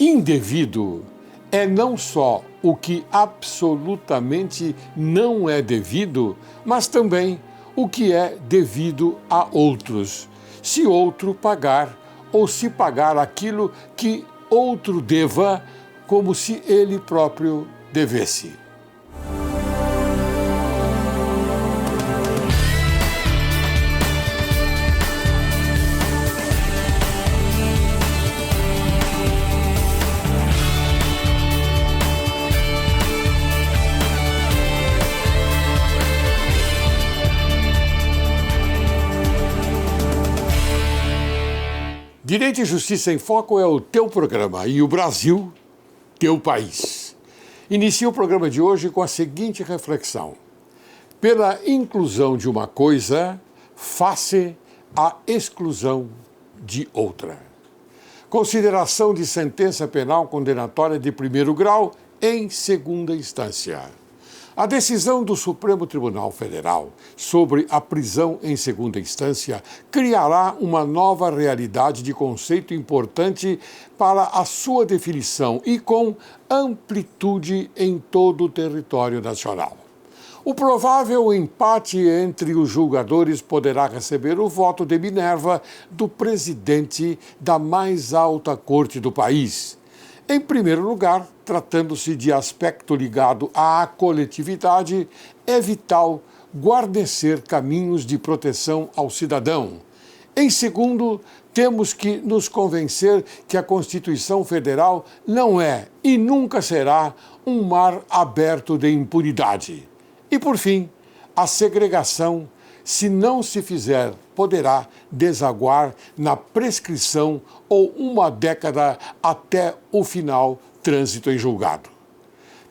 Indevido é não só o que absolutamente não é devido, mas também o que é devido a outros. Se outro pagar ou se pagar aquilo que outro deva, como se ele próprio devesse. Direito e Justiça em Foco é o teu programa e o Brasil, teu país. Inicio o programa de hoje com a seguinte reflexão. Pela inclusão de uma coisa, face a exclusão de outra. Consideração de sentença penal condenatória de primeiro grau em segunda instância. A decisão do Supremo Tribunal Federal sobre a prisão em segunda instância criará uma nova realidade de conceito importante para a sua definição e com amplitude em todo o território nacional. O provável empate entre os julgadores poderá receber o voto de Minerva do presidente da mais alta corte do país. Em primeiro lugar, tratando-se de aspecto ligado à coletividade, é vital guarnecer caminhos de proteção ao cidadão. Em segundo, temos que nos convencer que a Constituição Federal não é e nunca será um mar aberto de impunidade. E, por fim, a segregação, se não se fizer, poderá desaguar na prescrição ou uma década até o final trânsito em julgado.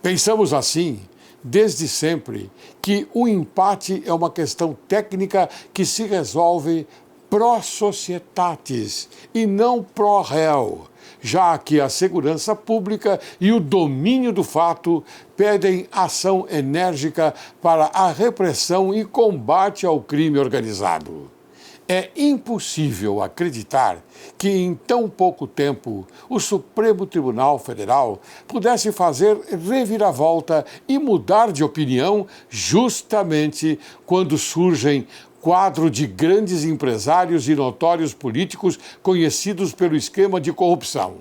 Pensamos assim, desde sempre, que o empate é uma questão técnica que se resolve pro societatis e não pro réu, já que a segurança pública e o domínio do fato pedem ação enérgica para a repressão e combate ao crime organizado. É impossível acreditar que em tão pouco tempo o Supremo Tribunal Federal pudesse fazer reviravolta e mudar de opinião justamente quando surgem quadro de grandes empresários e notórios políticos conhecidos pelo esquema de corrupção.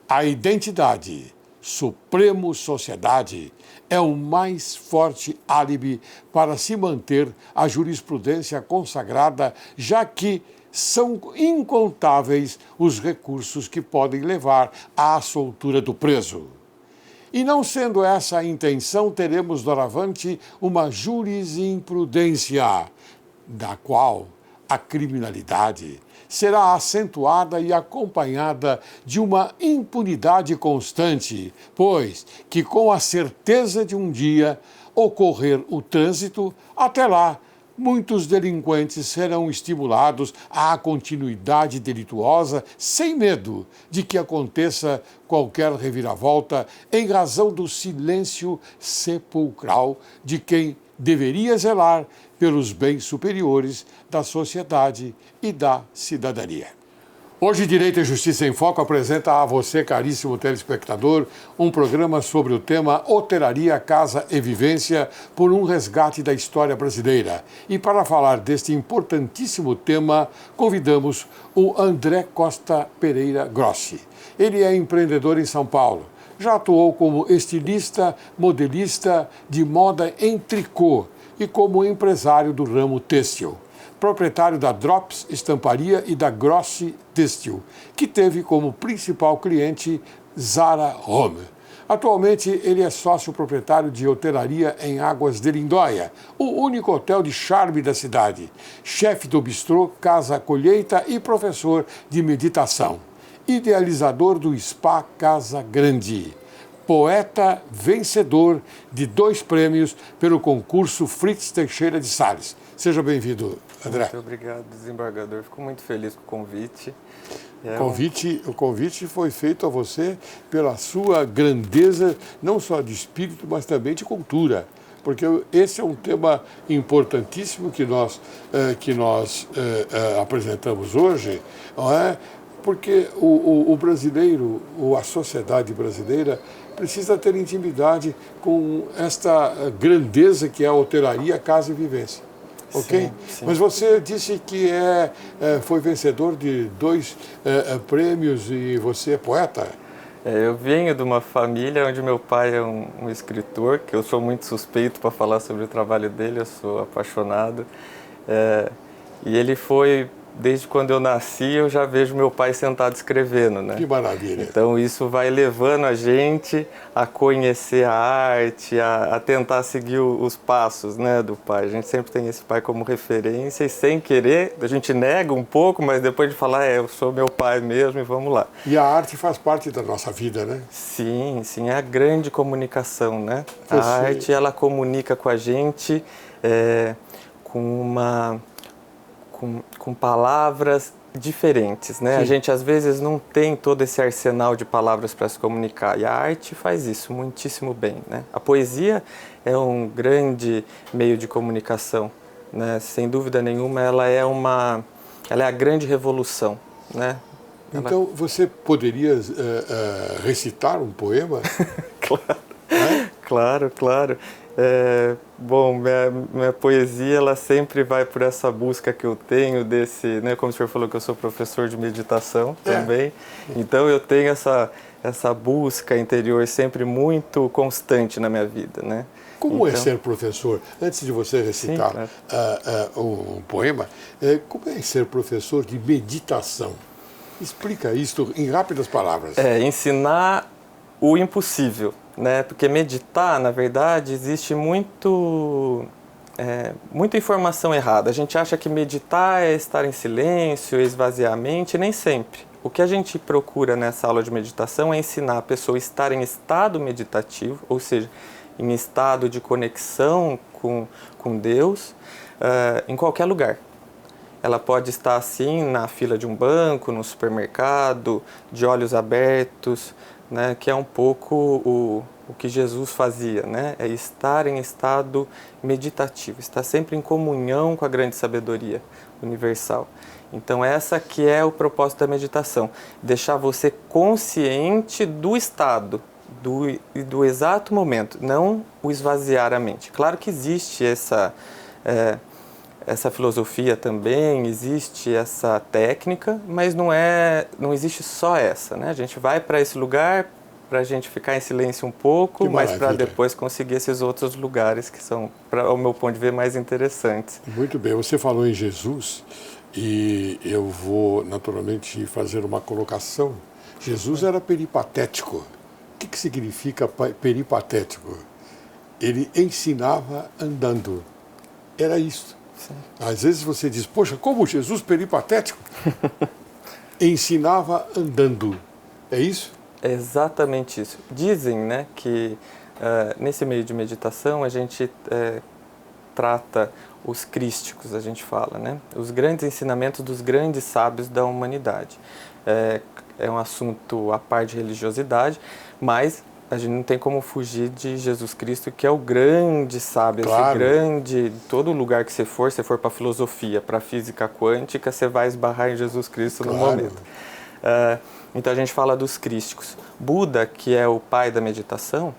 A identidade Supremo Sociedade é o mais forte álibi para se manter a jurisprudência consagrada, já que são incontáveis os recursos que podem levar à soltura do preso. E não sendo essa a intenção, teremos doravante uma jurisprudência, da qual a criminalidade será acentuada e acompanhada de uma impunidade constante, pois que com a certeza de um dia ocorrer o trânsito, até lá muitos delinquentes serão estimulados à continuidade delituosa sem medo de que aconteça qualquer reviravolta em razão do silêncio sepulcral de quem deveria zelar pelos bens superiores da sociedade e da cidadania. Hoje, Direito e Justiça em Foco apresenta a você, caríssimo telespectador, um programa sobre o tema Hotelaria, Casa e Vivência por um resgate da história brasileira. E para falar deste importantíssimo tema, convidamos o André Costa Pereira Grossi. Ele é empreendedor em São Paulo. Já atuou como estilista, modelista de moda em tricô e como empresário do ramo têxtil. Proprietário da Drops Estamparia e da Grossi Têxtil, que teve como principal cliente Zara Home. Atualmente, ele é sócio proprietário de hotelaria em Águas de Lindóia, o único hotel de charme da cidade, chefe do bistrô Casa Colheita e professor de meditação. Idealizador do Spa Casa Grande. Poeta vencedor de 2 prêmios pelo concurso Fritz Teixeira de Sales. Seja bem-vindo, André. Muito obrigado, desembargador. Fico muito feliz com o convite. O convite foi feito a você pela sua grandeza, não só de espírito, mas também de cultura. Porque esse é um tema importantíssimo que nós apresentamos hoje, não é? porque o brasileiro, ou a sociedade brasileira, precisa ter intimidade com esta grandeza que é a hotelaria, casa e vivência. Ok? Sim, sim. Mas você disse que foi vencedor de 2 prêmios e você é poeta? Eu venho de uma família onde meu pai é um escritor, que eu sou muito suspeito para falar sobre o trabalho dele, eu sou apaixonado. E ele foi, desde quando eu nasci, eu já vejo meu pai sentado escrevendo, né? Que maravilha! Então isso vai levando a gente a conhecer a arte, a tentar seguir os passos, né, do pai. A gente sempre tem esse pai como referência e sem querer, a gente nega um pouco, mas depois de falar, eu sou meu pai mesmo e vamos lá. E a arte faz parte da nossa vida, né? Sim, sim, é a grande comunicação, né? A arte, ela comunica com a gente com palavras diferentes, né? Sim. A gente às vezes não tem todo esse arsenal de palavras para se comunicar e a arte faz isso muitíssimo bem, né? A poesia é um grande meio de comunicação, né? Sem dúvida nenhuma, ela é a grande revolução, né? Então você poderia recitar um poema? Claro, claro, claro. Bom, minha poesia, ela sempre vai por essa busca que eu tenho desse, né, como o senhor falou que eu sou professor de meditação também, então eu tenho essa busca interior sempre muito constante na minha vida, né? Como é ser professor? Antes de você recitar sim, claro. um poema, como é ser professor de meditação? Explica isso em rápidas palavras. Ensinar o impossível, né? Porque meditar, na verdade, existe muita informação errada. A gente acha que meditar é estar em silêncio, esvaziar a mente, nem sempre. O que a gente procura nessa aula de meditação é ensinar a pessoa a estar em estado meditativo, ou seja, em estado de conexão com Deus, em qualquer lugar. Ela pode estar assim na fila de um banco, no supermercado, de olhos abertos, né, que é um pouco o que Jesus fazia, né? É estar em estado meditativo, estar sempre em comunhão com a grande sabedoria universal. Então essa que é o propósito da meditação, deixar você consciente do estado, do exato momento, não o esvaziar a mente. Claro que existe essa filosofia também, existe essa técnica, mas não existe só essa, né? A gente vai para esse lugar para a gente ficar em silêncio um pouco, mas para depois conseguir esses outros lugares que são, ao meu ponto de ver, mais interessantes. Muito bem, você falou em Jesus e eu vou naturalmente fazer uma colocação. Jesus era peripatético. O que significa peripatético? Ele ensinava andando. Era isso. Sim. Às vezes você diz, poxa, como Jesus peripatético? Ensinava andando. É isso? É exatamente isso. Dizem, né, que nesse meio de meditação a gente trata os crísticos, a gente fala, né? Os grandes ensinamentos dos grandes sábios da humanidade. É um assunto à par de religiosidade, mas a gente não tem como fugir de Jesus Cristo, que é o grande sábio, claro. Esse grande, todo lugar que você for para a filosofia, para a física quântica, você vai esbarrar em Jesus Cristo, claro. No momento. Então a gente fala dos crísticos. Buda, que é o pai da meditação,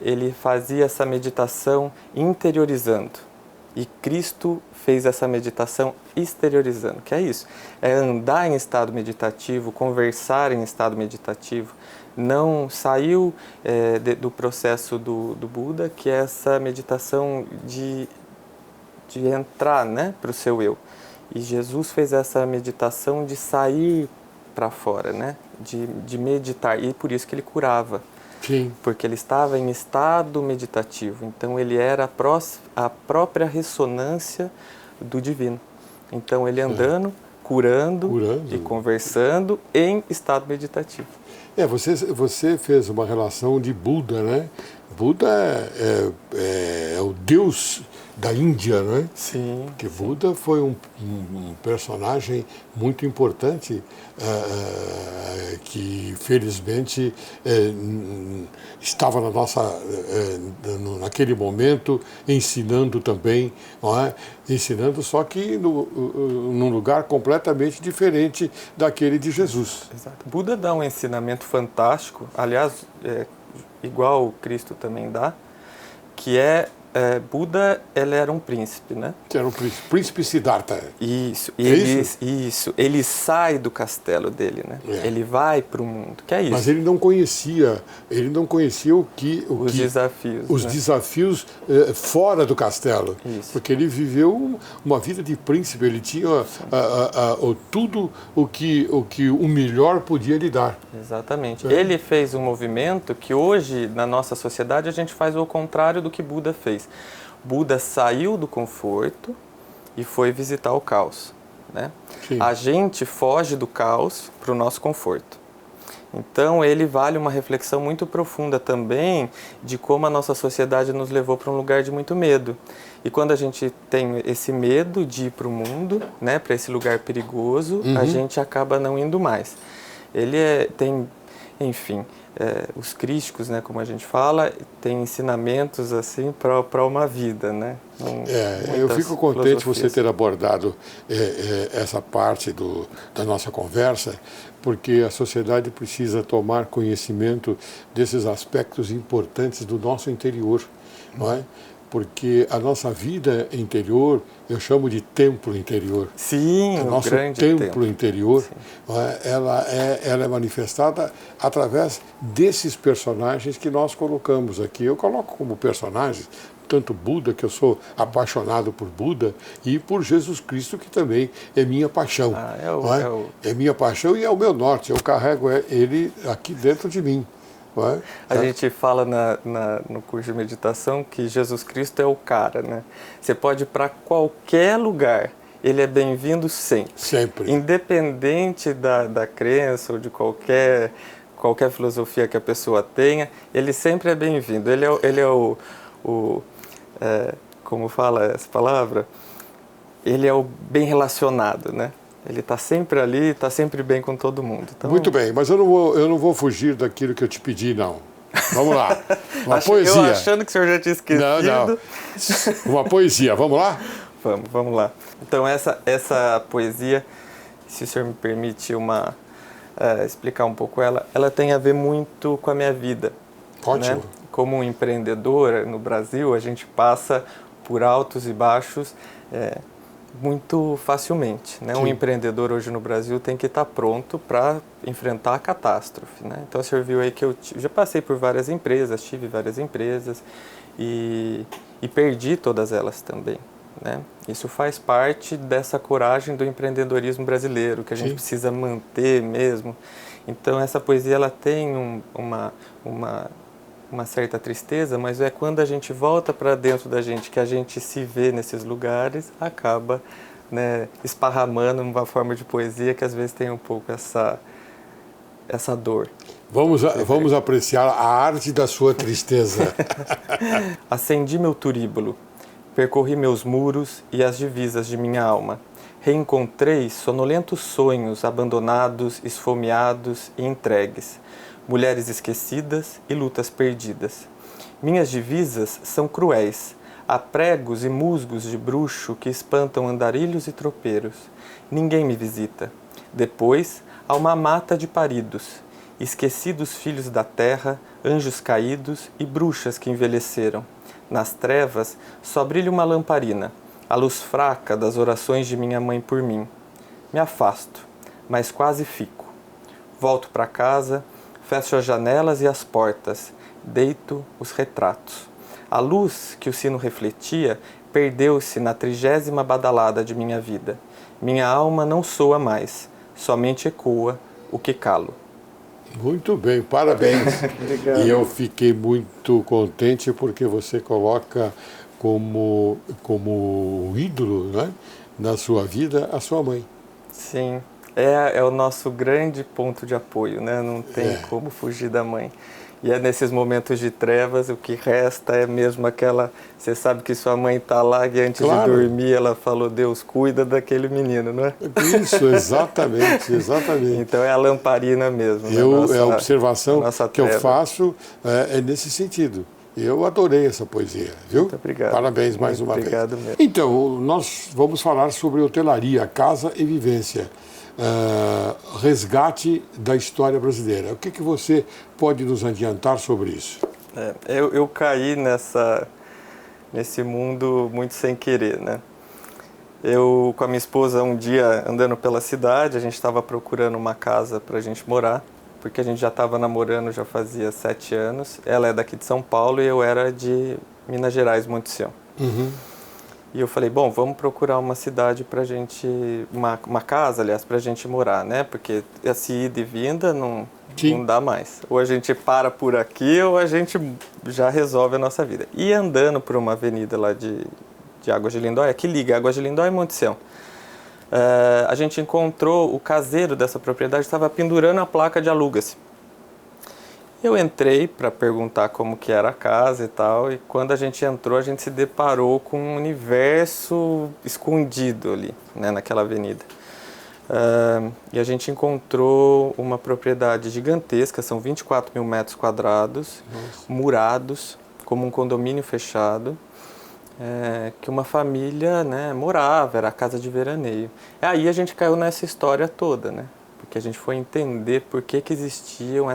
ele fazia essa meditação interiorizando. E Cristo fez essa meditação exteriorizando, que é isso. É andar em estado meditativo, conversar em estado meditativo. Não saiu do processo do Buda, que é essa meditação de entrar, né, para o seu eu. E Jesus fez essa meditação de sair para fora, né, de meditar. E por isso que ele curava. Sim. Porque ele estava em estado meditativo. Então ele era a própria ressonância do divino. Então ele andando, curando e conversando em estado meditativo. Você fez uma relação de Buda, né? Buda é o Deus da Índia, não é? Sim. Que Buda foi um personagem muito importante, que felizmente estava naquele momento ensinando também, não é? Ensinando, só que num lugar completamente diferente daquele de Jesus. Exato. Buda dá um ensinamento fantástico, aliás, igual o Cristo também dá, que Buda, ele era um príncipe, né? Que era um príncipe Siddhartha. Isso, Isso? Ele sai do castelo dele, né? Ele vai para o mundo, que é isso. Mas ele não conhecia os desafios. Os né? desafios fora do castelo. Isso. Porque ele viveu uma vida de príncipe, ele tinha tudo o que o melhor podia lhe dar. Exatamente. Ele fez um movimento que hoje, na nossa sociedade, a gente faz o contrário do que Buda fez. Buda saiu do conforto e foi visitar o caos, né? A gente foge do caos para o nosso conforto. Então, ele vale uma reflexão muito profunda também de como a nossa sociedade nos levou para um lugar de muito medo. E quando a gente tem esse medo de ir para o mundo, né, para esse lugar perigoso, a gente acaba não indo mais. Ele tem, enfim, os crísticos, né, como a gente fala, tem ensinamentos assim para uma vida, né? Eu fico contente você ter abordado essa parte da nossa conversa, porque a sociedade precisa tomar conhecimento desses aspectos importantes do nosso interior, não é? Porque a nossa vida interior, eu chamo de templo interior. Sim, o nosso templo interior, ela é manifestada através desses personagens que nós colocamos aqui. Eu coloco como personagens tanto Buda, que eu sou apaixonado por Buda, e por Jesus Cristo, que também é minha paixão. É minha paixão e é o meu norte. Eu carrego ele aqui dentro de mim. A gente fala no curso de meditação que Jesus Cristo é o cara, né? Você pode ir para qualquer lugar, ele é bem-vindo sempre. Sempre. Independente da crença ou de qualquer filosofia que a pessoa tenha, ele sempre é bem-vindo. Ele é como fala essa palavra? Ele é o bem relacionado, né? Ele está sempre ali, está sempre bem com todo mundo. Então... Muito bem, mas eu não vou fugir daquilo que eu te pedi, não. Vamos lá. Uma poesia. Eu achando que o senhor já tinha esquecido. Não. Uma poesia, vamos lá? Vamos lá. Então, essa poesia, se o senhor me permite explicar um pouco ela tem a ver muito com a minha vida. Ótimo. Né? Como um empreendedor no Brasil, a gente passa por altos e baixos muito facilmente, né? Um empreendedor hoje no Brasil tem que estar pronto para enfrentar a catástrofe, né? Então, o senhor viu aí que eu já passei por várias empresas, tive várias empresas e perdi todas elas também, né? Isso faz parte dessa coragem do empreendedorismo brasileiro, que a gente precisa manter mesmo. Então, essa poesia ela tem uma certa tristeza, mas é quando a gente volta para dentro da gente, que a gente se vê nesses lugares, acaba, né, esparramando uma forma de poesia que às vezes tem um pouco essa dor. Vamos apreciar a arte da sua tristeza. Acendi meu turíbulo, percorri meus muros e as divisas de minha alma. Reencontrei sonolentos sonhos abandonados, esfomeados e entregues. Mulheres esquecidas e lutas perdidas. Minhas divisas são cruéis. Há pregos e musgos de bruxo que espantam andarilhos e tropeiros. Ninguém me visita. Depois, há uma mata de paridos. Esquecidos filhos da terra, anjos caídos e bruxas que envelheceram. Nas trevas, só brilha uma lamparina, a luz fraca das orações de minha mãe por mim. Me afasto, mas quase fico. Volto para casa, fecho as janelas e as portas, deito os retratos. A luz que o sino refletia perdeu-se na 30ª badalada de minha vida. Minha alma não soa mais, somente ecoa o que calo. Muito bem, parabéns. Obrigado. E eu fiquei muito contente porque você coloca como ídolo, né, na sua vida a sua mãe. Sim. É o nosso grande ponto de apoio, né? Não tem como fugir da mãe. E é nesses momentos de trevas, o que resta é mesmo aquela... Você sabe que sua mãe está lá e antes de dormir ela falou, Deus, cuida daquele menino, não é? Isso, exatamente, exatamente. Então é a lamparina mesmo. A observação que eu faço é nesse sentido. Eu adorei essa poesia, viu? Muito obrigado. Parabéns mais uma vez. Obrigado mesmo. Então, nós vamos falar sobre hotelaria, casa e vivência. Resgate da história brasileira. O que você pode nos adiantar sobre isso? Eu caí nesse mundo muito sem querer, né? Eu, com a minha esposa, um dia andando pela cidade, a gente estava procurando uma casa para a gente morar, porque a gente já estava namorando já fazia 7 anos. Ela é daqui de São Paulo e eu era de Minas Gerais, Monte Sião. Uhum. E eu falei, bom, vamos procurar uma cidade pra gente, uma casa, aliás, pra gente morar, né? Porque essa ida e vinda não dá mais. Ou a gente para por aqui ou a gente já resolve a nossa vida. E andando por uma avenida lá de Águas de Lindóia, que liga Águas de Lindóia e Monte Sião, a gente encontrou o caseiro dessa propriedade, estava pendurando a placa de aluga-se. Eu entrei para perguntar como que era a casa e tal, e quando a gente entrou, a gente se deparou com um universo escondido ali, né, naquela avenida. E a gente encontrou uma propriedade gigantesca, são 24 mil metros quadrados, murados, como um condomínio fechado, que uma família, né, morava, era a casa de veraneio. E aí a gente caiu nessa história toda, né? Que a gente foi entender por que existiam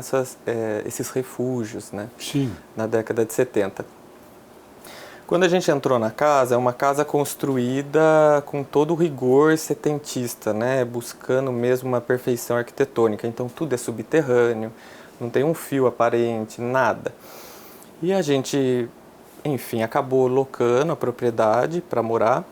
esses refúgios, né? Sim. Na década de 70. Quando a gente entrou na casa, é uma casa construída com todo o rigor setentista, né? Buscando mesmo uma perfeição arquitetônica. Então tudo é subterrâneo, não tem um fio aparente, nada. E a gente, enfim, acabou locando a propriedade para morar.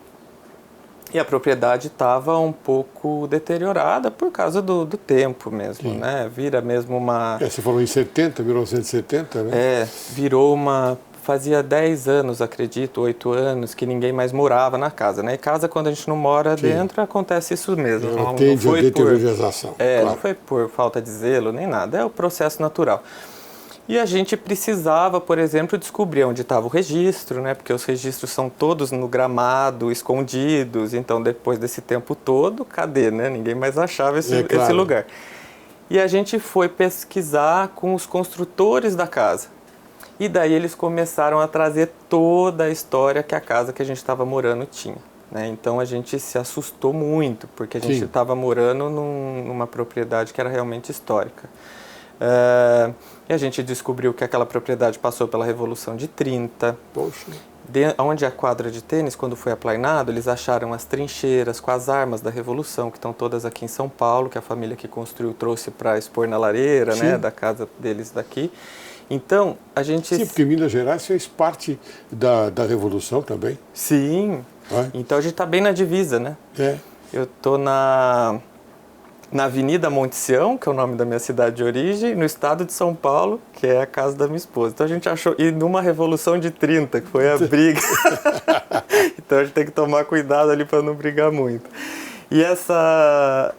E a propriedade estava um pouco deteriorada por causa do tempo mesmo, sim, né? Vira mesmo uma... Você falou em 1970, né? Virou uma... Fazia 10 anos, acredito, 8 anos, que ninguém mais morava na casa, né? E casa, quando a gente não mora, sim, dentro, acontece isso mesmo. Não foi deteriorização. Claro. Não foi por falta de zelo, nem nada. É o processo natural. E a gente precisava, por exemplo, descobrir onde estava o registro, né? Porque os registros são todos no gramado, escondidos. Então, depois desse tempo todo, cadê, né? Ninguém mais achava esse lugar. E a gente foi pesquisar com os construtores da casa. E daí eles começaram a trazer toda a história que a casa que a gente estava morando tinha, né? Então, a gente se assustou muito, porque a gente estava morando numa propriedade que era realmente histórica. E a gente descobriu que aquela propriedade passou pela Revolução de 30. Poxa. Onde a quadra de tênis, quando foi aplainado, eles acharam as trincheiras com as armas da Revolução, que estão todas aqui em São Paulo, que a família que construiu trouxe para expor na lareira, né, da casa deles daqui. Então, a gente... Sim, porque Minas Gerais fez parte da Revolução também. Sim. Então a gente está bem na divisa, né? Eu estou na Avenida Monte Sião, que é o nome da minha cidade de origem, no estado de São Paulo, que é a casa da minha esposa. Então a gente achou, e numa Revolução de 30, que foi a briga. Então a gente tem que tomar cuidado ali para não brigar muito.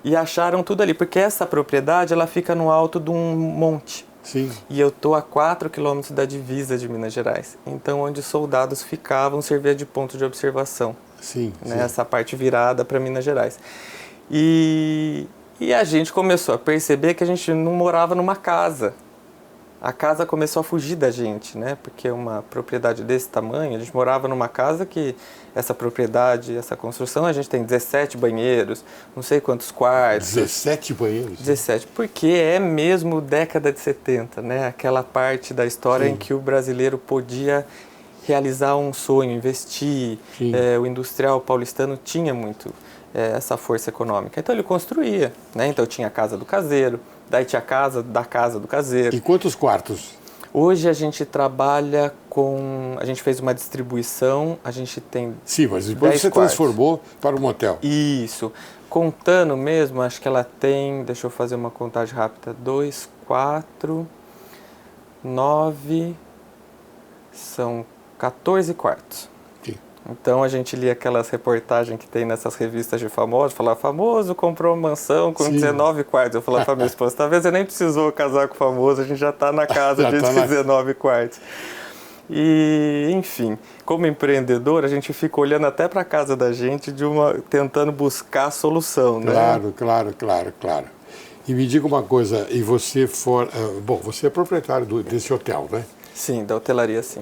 E acharam tudo ali, porque essa propriedade ela fica no alto de um monte. Sim. E eu estou a 4 quilômetros da divisa de Minas Gerais. Então onde os soldados ficavam servia de ponto de observação. Sim. Né? Essa parte virada para Minas Gerais. E a gente começou a perceber que a gente não morava numa casa. A casa começou a fugir da gente, né? Porque uma propriedade desse tamanho, a gente morava numa casa que essa propriedade, essa construção, a gente tem 17 banheiros, não sei quantos quartos. 17 banheiros? 17, porque é mesmo década de 70, né? Aquela parte da história em que o brasileiro podia realizar um sonho, investir. O industrial paulistano tinha muito essa força econômica. Então ele construía, né? Então tinha a casa do caseiro, daí tinha a casa do caseiro. E quantos quartos? Hoje a gente trabalha com... A gente fez uma distribuição, a gente tem... Sim, mas depois você transformou para um motel. Isso. Contando mesmo, acho que ela tem... Deixa eu fazer uma contagem rápida. 2, 4, 9... São 14 quartos. Então a gente lia aquelas reportagens que tem nessas revistas de famosos, falava, famoso comprou uma mansão com 19 quartos. Eu falava pra minha esposa, talvez você nem precisou casar com o famoso, a gente já está na casa de 19 quartos. E, enfim, como empreendedor, a gente fica olhando até para a casa da gente, tentando buscar a solução, né? Claro. E me diga uma coisa, e você você é proprietário desse hotel, né? Sim, da hotelaria, sim.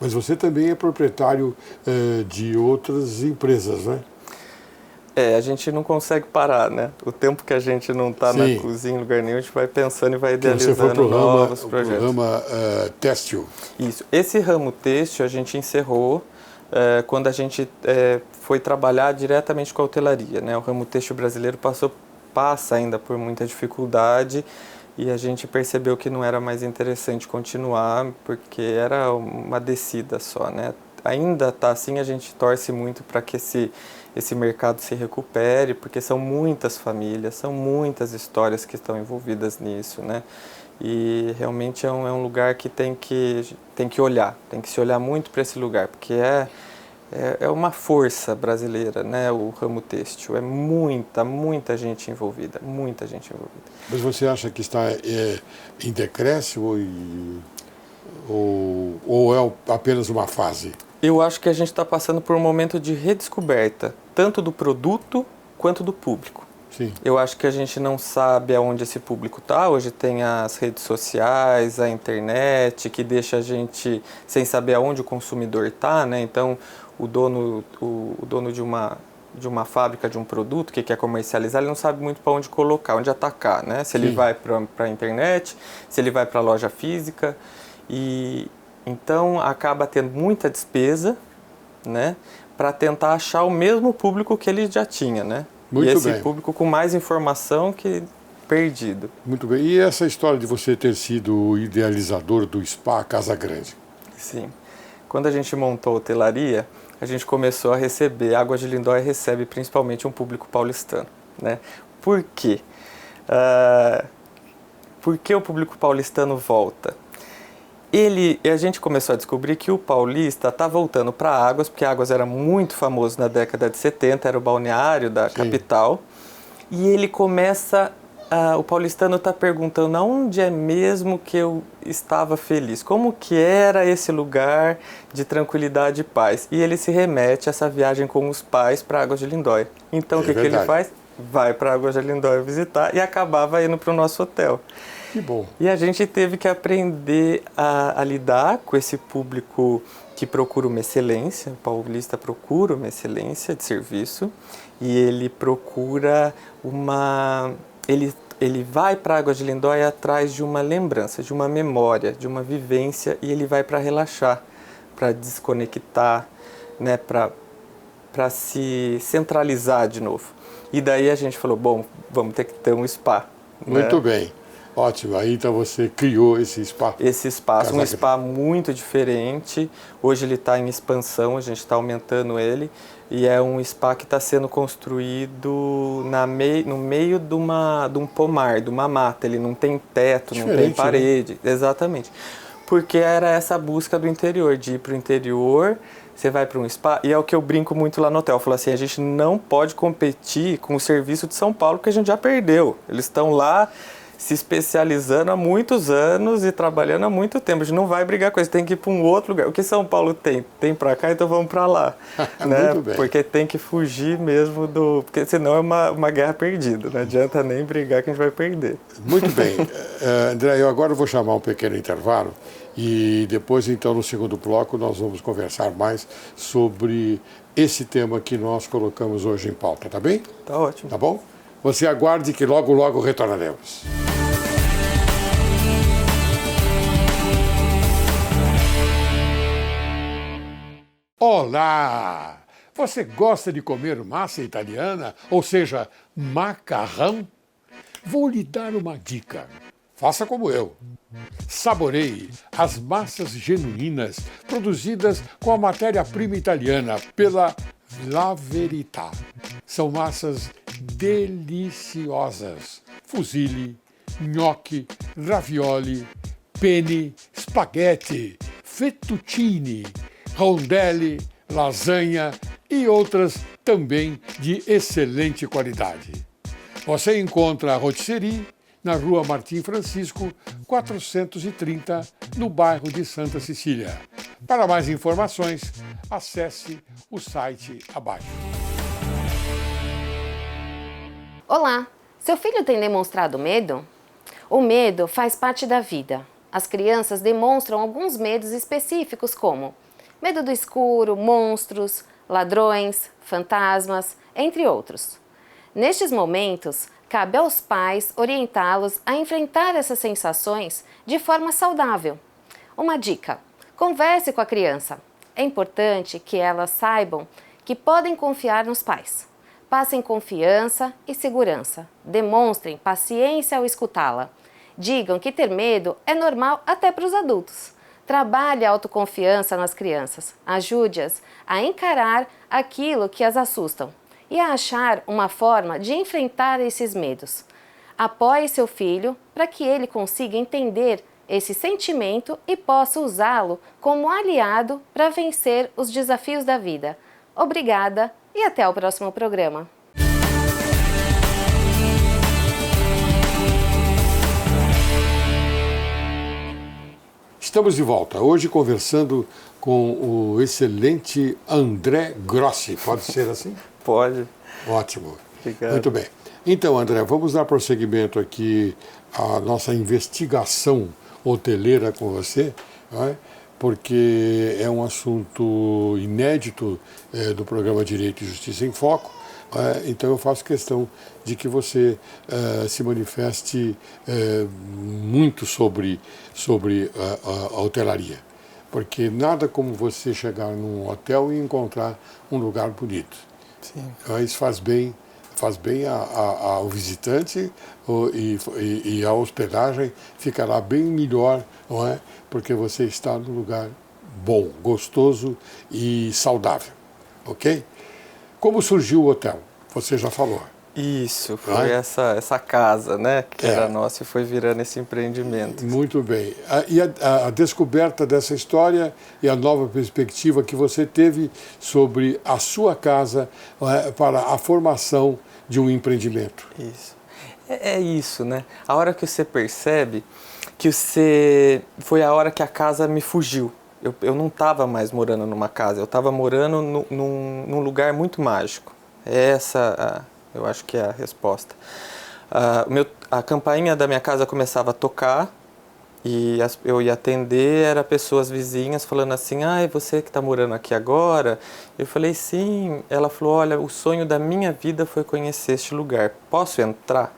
Mas você também é proprietário de outras empresas, né? A gente não consegue parar, né? O tempo que a gente não está na cozinha, em lugar nenhum, a gente vai pensando e vai idealizando novos projetos. Pro ramo têxtil. Isso. Esse ramo têxtil a gente encerrou quando a gente foi trabalhar diretamente com a hotelaria, né? O ramo têxtil brasileiro passa ainda por muita dificuldade e a gente percebeu que não era mais interessante continuar porque era uma descida só, né? Ainda está assim, a gente torce muito para que esse mercado se recupere, porque são muitas famílias, são muitas histórias que estão envolvidas nisso, né? E realmente é um lugar que tem que olhar, tem que se olhar muito para esse lugar, porque é uma força brasileira, né? O ramo têxtil, é muita gente envolvida, muita gente envolvida. Mas você acha que está em decréscimo ou é apenas uma fase? Eu acho que a gente está passando por um momento de redescoberta, tanto do produto quanto do público. Sim. Eu acho que a gente não sabe aonde esse público está. Hoje tem as redes sociais, a internet, que deixa a gente sem saber aonde o consumidor está, né? Então, o dono de uma fábrica, de um produto que quer comercializar, ele não sabe muito para onde colocar, onde atacar, né? Se ele vai para a internet, se ele vai para a loja física. Então, acaba tendo muita despesa, né? Para tentar achar o mesmo público que ele já tinha, né? Muito bem. Esse público com mais informação que perdido. Muito bem. E essa história de você ter sido o idealizador do spa Casa Grande? Sim. Quando a gente montou a hotelaria, a gente começou a receber, a Águas de Lindóia recebe principalmente um público paulistano, né? Por quê? Por que o público paulistano volta? A gente começou a descobrir que o paulista está voltando para Águas, porque Águas era muito famoso na década de 70, era o balneário da capital, e ele começa, o paulistano está perguntando aonde é mesmo que eu estava feliz, como que era esse lugar de tranquilidade e paz, e ele se remete a essa viagem com os pais para Águas de Lindóia. Então o que ele faz? Vai para Águas de Lindóia visitar e acabava indo para o nosso hotel. Que bom. E a gente teve que aprender a lidar com esse público que procura uma excelência. O paulista procura uma excelência de serviço e ele procura Ele vai para Águas de Lindóia atrás de uma lembrança, de uma memória, de uma vivência, e ele vai para relaxar, para desconectar, né, para se centralizar de novo. E daí a gente falou, bom, vamos ter que ter um spa. Muito né? bem. Ótimo, aí então você criou esse spa. Esse espaço, um spa muito diferente. Hoje ele está em expansão, a gente está aumentando ele. E é um spa que está sendo construído no meio de um pomar, de uma mata. Ele não tem teto, não tem parede. Né? Exatamente. Porque era essa busca do interior, de ir para o interior, você vai para um spa. E é o que eu brinco muito lá no hotel. Eu falo assim, a gente não pode competir com o serviço de São Paulo, porque a gente já perdeu. Eles estão lá se especializando há muitos anos e trabalhando há muito tempo. A gente não vai brigar com isso, tem que ir para um outro lugar. O que São Paulo tem para cá, então vamos para lá. né? Muito bem. Porque tem que fugir mesmo porque senão é uma guerra perdida. Não adianta nem brigar que a gente vai perder. Muito bem. André, eu agora vou chamar um pequeno intervalo e depois, então, no segundo bloco, nós vamos conversar mais sobre esse tema que nós colocamos hoje em pauta, tá bem? Tá ótimo. Tá bom? Você aguarde que logo, logo retornaremos. Olá! Você gosta de comer massa italiana, ou seja, macarrão? Vou lhe dar uma dica. Faça como eu. Saboreie as massas genuínas produzidas com a matéria-prima italiana pela La Verità. São massas deliciosas. Fusilli, gnocchi, ravioli, penne, spaghetti, fettuccine, rondelli, lasanha e outras também de excelente qualidade. Você encontra a Rotisserie na Rua Martim Francisco, 430, no bairro de Santa Cecília. Para mais informações, acesse o site abaixo. Olá! Seu filho tem demonstrado medo? O medo faz parte da vida. As crianças demonstram alguns medos específicos como medo do escuro, monstros, ladrões, fantasmas, entre outros. Nestes momentos, cabe aos pais orientá-los a enfrentar essas sensações de forma saudável. Uma dica: converse com a criança. É importante que elas saibam que podem confiar nos pais. Passem confiança e segurança. Demonstrem paciência ao escutá-la. Digam que ter medo é normal até para os adultos. Trabalhe a autoconfiança nas crianças. Ajude-as a encarar aquilo que as assustam e a achar uma forma de enfrentar esses medos. Apoie seu filho para que ele consiga entender esse sentimento e possa usá-lo como aliado para vencer os desafios da vida. Obrigada e até o próximo programa. Estamos de volta, hoje conversando com o excelente André Grossi. Pode ser assim? Pode. Ótimo. Obrigado. Muito bem. Então, André, vamos dar prosseguimento aqui à nossa investigação hoteleira com você, não é? Porque é um assunto inédito do programa Direito e Justiça em Foco. Então eu faço questão de que você se manifeste muito sobre a hotelaria. Porque nada como você chegar num hotel e encontrar um lugar bonito. Sim. Isso faz bem ao visitante e a hospedagem ficará bem melhor, não é? Porque você está num lugar bom, gostoso e saudável, ok? Como surgiu o hotel? Você já falou. Isso, foi essa casa, né, que era nossa e foi virando esse empreendimento. Muito bem. E a descoberta dessa história e a nova perspectiva que você teve sobre a sua casa para a formação de um empreendimento. Isso. É isso, né? A hora que você percebe que foi a hora que a casa me fugiu. Eu não estava mais morando numa casa, eu estava morando num lugar muito mágico. Eu acho que é a resposta. A campainha da minha casa começava a tocar e eu ia atender, eram pessoas vizinhas falando assim: é você que está morando aqui agora? Eu falei: sim. Ela falou: olha, o sonho da minha vida foi conhecer este lugar, posso entrar?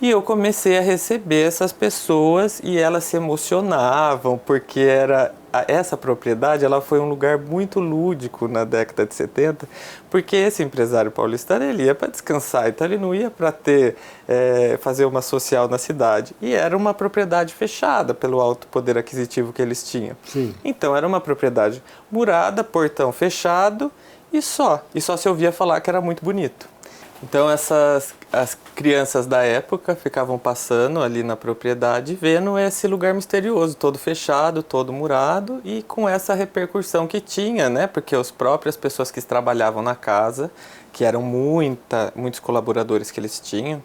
E eu comecei a receber essas pessoas e elas se emocionavam porque essa propriedade ela foi um lugar muito lúdico na década de 70, porque esse empresário paulistano ele ia para descansar, então ele não ia para fazer uma social na cidade. E era uma propriedade fechada pelo alto poder aquisitivo que eles tinham. Sim. Então era uma propriedade murada, portão fechado e só se ouvia falar que era muito bonito. Então as crianças da época ficavam passando ali na propriedade vendo esse lugar misterioso, todo fechado, todo murado e com essa repercussão que tinha, né? Porque as próprias pessoas que trabalhavam na casa, que eram muitos colaboradores que eles tinham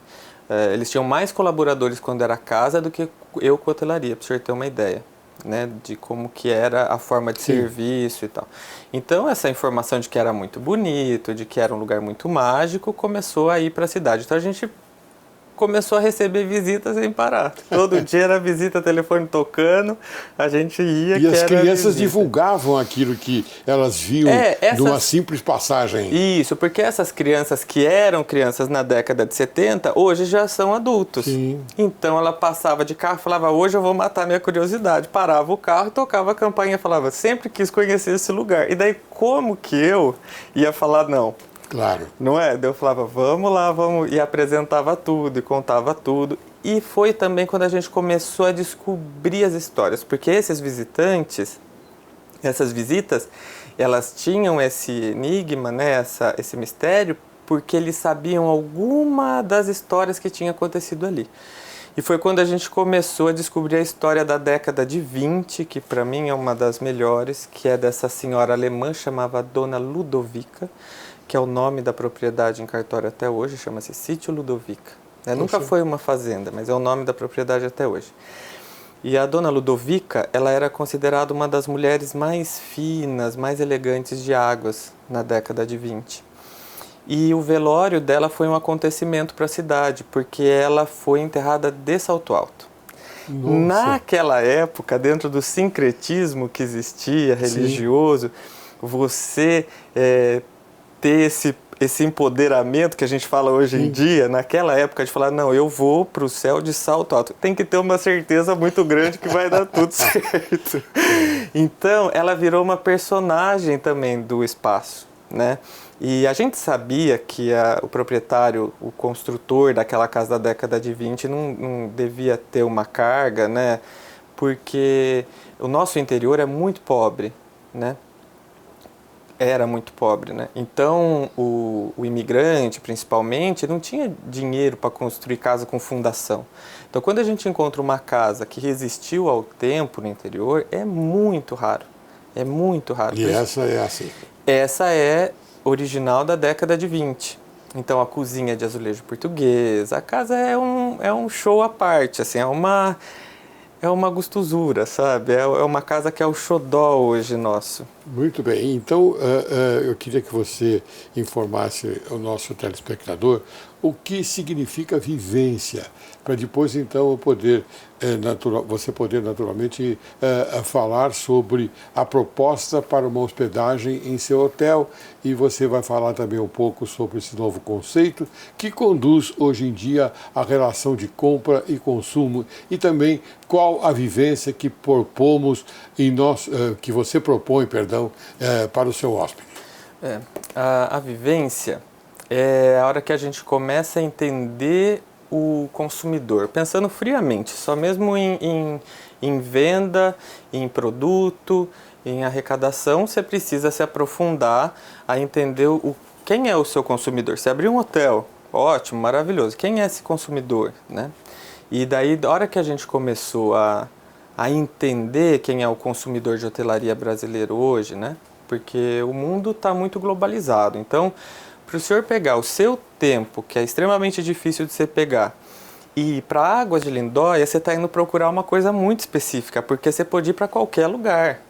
mais colaboradores quando era casa do que eu com hotelaria, para o senhor ter uma ideia. Né, de como que era a forma de serviço e tal. Então essa informação de que era muito bonito, de que era um lugar muito mágico, começou a ir para a cidade. Então a gente começou a receber visitas sem parar. Todo dia era visita, telefone tocando, a gente ia. E as crianças divulgavam aquilo que elas viam de uma simples passagem. Isso, porque essas crianças que eram crianças na década de 70, hoje já são adultos. Sim. Então ela passava de carro e falava: hoje eu vou matar minha curiosidade. Parava o carro, tocava a campainha e falava: sempre quis conhecer esse lugar. E daí como que eu ia falar não? Claro. Não é? Daí eu falava: vamos lá, vamos. E apresentava tudo, e contava tudo. E foi também quando a gente começou a descobrir as histórias. Porque esses visitantes, essas visitas, elas tinham esse enigma, né? Esse mistério, porque eles sabiam alguma das histórias que tinha acontecido ali. E foi quando a gente começou a descobrir a história da década de 20, que para mim é uma das melhores, que é dessa senhora alemã chamada Dona Ludovica, que é o nome da propriedade em cartório até hoje, chama-se Sítio Ludovica. Nunca foi uma fazenda, mas é o nome da propriedade até hoje. E a Dona Ludovica, ela era considerada uma das mulheres mais finas, mais elegantes de Águas na década de 20. E o velório dela foi um acontecimento para a cidade, porque ela foi enterrada de Salto Alto. Nossa. Naquela época, dentro do sincretismo que existia, religioso, você ter esse empoderamento que a gente fala hoje em dia, naquela época de falar, não, eu vou para o céu de salto alto. Tem que ter uma certeza muito grande que vai dar tudo certo. Então, ela virou uma personagem também do espaço, né? E a gente sabia que o proprietário, o construtor daquela casa da década de 20 não devia ter uma carga, né? Porque o nosso interior é muito pobre, né? Era muito pobre, né? Então, o imigrante, principalmente, não tinha dinheiro para construir casa com fundação. Então, quando a gente encontra uma casa que resistiu ao tempo no interior, é muito raro. É muito raro. E essa é assim? Essa é original da década de 20. Então, a cozinha é de azulejo português, a casa é um show à parte, assim, é uma gostosura, sabe? É uma casa que é o xodó hoje nosso. Muito bem. Então, eu queria que você informasse o nosso telespectador o que significa vivência, para depois, então, você poder naturalmente falar sobre a proposta para uma hospedagem em seu hotel, e você vai falar também um pouco sobre esse novo conceito que conduz hoje em dia a relação de compra e consumo, e também qual a vivência que propomos que você propõe, para o seu hóspede. A vivência é a hora que a gente começa a entender o consumidor, pensando friamente, só mesmo em venda, em produto, em arrecadação, você precisa se aprofundar a entender quem é o seu consumidor. Se abrir um hotel, ótimo, maravilhoso, quem é esse consumidor, né? E daí, da hora que a gente começou a entender quem é o consumidor de hotelaria brasileiro hoje, né? Porque o mundo está muito globalizado. Então, para o senhor pegar o seu tempo, que é extremamente difícil de você pegar, e ir para Águas de Lindóia, você está indo procurar uma coisa muito específica, porque você pode ir para qualquer lugar.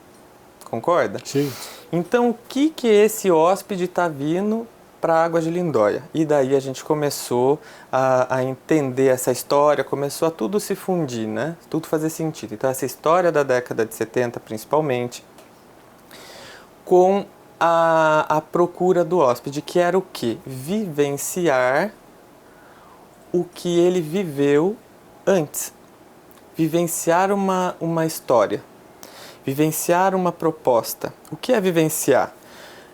Concorda? Sim. Então, o que esse hóspede está vindo para Águas de Lindóia? E daí a gente começou a entender essa história, começou a tudo se fundir, né? Tudo fazer sentido. Então, essa história da década de 70, principalmente, com a procura do hóspede, que era o quê? Vivenciar o que ele viveu antes. Vivenciar uma história. Vivenciar uma proposta. O que é vivenciar?